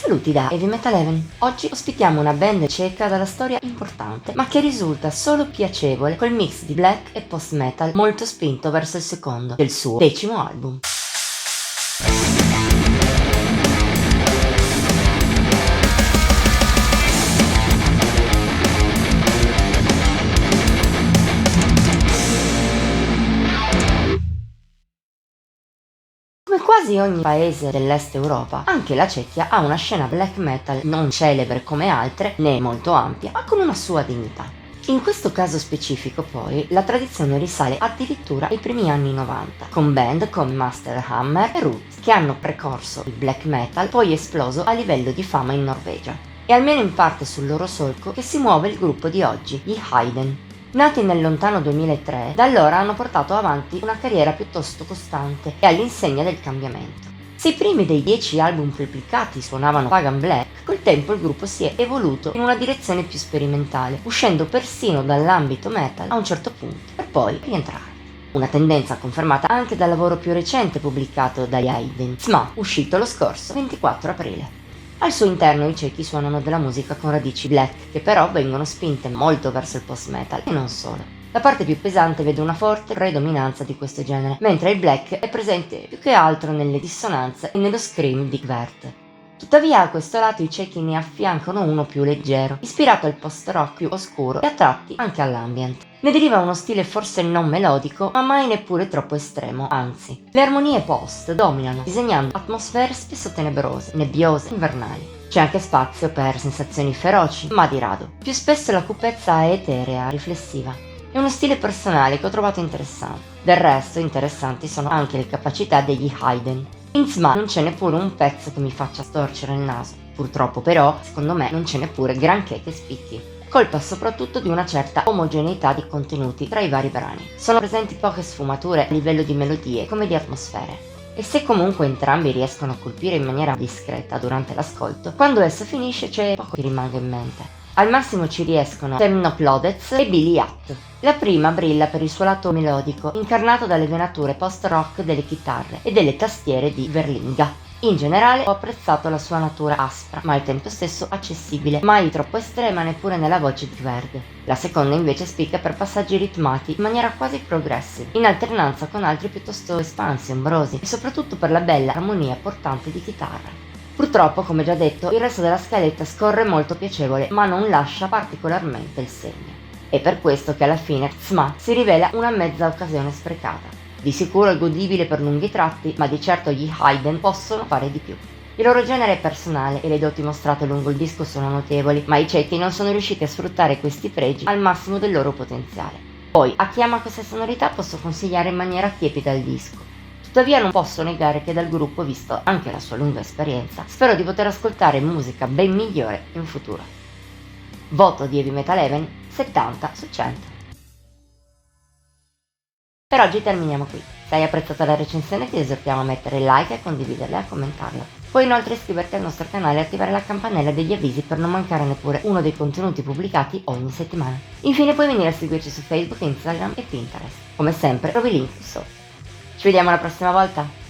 Saluti da Heavy Metal Heaven. Oggi ospitiamo una band ceca dalla storia importante, ma che risulta solo piacevole col mix di black e post metal molto spinto verso il secondo del suo 10° album. Come quasi ogni paese dell'Est Europa, anche la Cechia ha una scena black metal non celebre come altre, né molto ampia, ma con una sua dignità. In questo caso specifico, poi, la tradizione risale addirittura ai primi anni 90, con band come Master Hammer e Roots, che hanno precorso il black metal, poi esploso a livello di fama in Norvegia. È almeno in parte sul loro solco che si muove il gruppo di oggi, gli Hayden. Nati nel lontano 2003, da allora hanno portato avanti una carriera piuttosto costante e all'insegna del cambiamento. Se i primi dei 10 album pubblicati suonavano pagan black, col tempo il gruppo si è evoluto in una direzione più sperimentale, uscendo persino dall'ambito metal a un certo punto, per poi rientrare. Una tendenza confermata anche dal lavoro più recente pubblicato dagli Hayden, Tma, uscito lo scorso 24 aprile. Al suo interno i cechi suonano della musica con radici black, che però vengono spinte molto verso il post-metal e non solo. La parte più pesante vede una forte predominanza di questo genere, mentre il black è presente più che altro nelle dissonanze e nello scream di Gvert. Tuttavia a questo lato i cechi ne affiancano uno più leggero, ispirato al post-rock più oscuro e a tratti anche all'ambient. Ne deriva uno stile forse non melodico, ma mai neppure troppo estremo, anzi. Le armonie post dominano, disegnando atmosfere spesso tenebrose, nebbiose, invernali. C'è anche spazio per sensazioni feroci, ma di rado. Più spesso la cupezza è eterea, riflessiva. È uno stile personale che ho trovato interessante. Del resto, interessanti sono anche le capacità degli Hayden. In Tma non c'è neppure un pezzo che mi faccia storcere il naso. Purtroppo però, secondo me, non c'è neppure granché che spicchi. Colpa soprattutto di una certa omogeneità di contenuti tra i vari brani. Sono presenti poche sfumature a livello di melodie come di atmosfere. E se comunque entrambi riescono a colpire in maniera discreta durante l'ascolto, quando esso finisce c'è poco che rimanga in mente. Al massimo ci riescono Temnoplodez e Billy Hat. La prima brilla per il suo lato melodico, incarnato dalle venature post-rock delle chitarre e delle tastiere di Verlinga. In generale ho apprezzato la sua natura aspra, ma al tempo stesso accessibile, mai troppo estrema neppure nella voce di Gverd. La seconda invece spicca per passaggi ritmati in maniera quasi progressive, in alternanza con altri piuttosto espansi, ombrosi, e soprattutto per la bella armonia portante di chitarra. Purtroppo, come già detto, il resto della scaletta scorre molto piacevole, ma non lascia particolarmente il segno. È per questo che alla fine Tma si rivela una mezza occasione sprecata. Di sicuro è godibile per lunghi tratti, ma di certo gli Hayden possono fare di più. Il loro genere è personale e le doti mostrate lungo il disco sono notevoli, ma i cechi non sono riusciti a sfruttare questi pregi al massimo del loro potenziale. Poi, a chi ama queste sonorità posso consigliare in maniera tiepida il disco. Tuttavia non posso negare che dal gruppo, visto anche la sua lunga esperienza, spero di poter ascoltare musica ben migliore in futuro. Voto di Heavy Metal Heaven 70 su 100. Per oggi terminiamo qui. Se hai apprezzato la recensione ti esortiamo a mettere like, a condividerla e a commentarla. Puoi inoltre iscriverti al nostro canale e attivare la campanella degli avvisi per non mancare neppure uno dei contenuti pubblicati ogni settimana. Infine puoi venire a seguirci su Facebook, Instagram e Pinterest. Come sempre trovi il link qui sotto. Ci vediamo la prossima volta!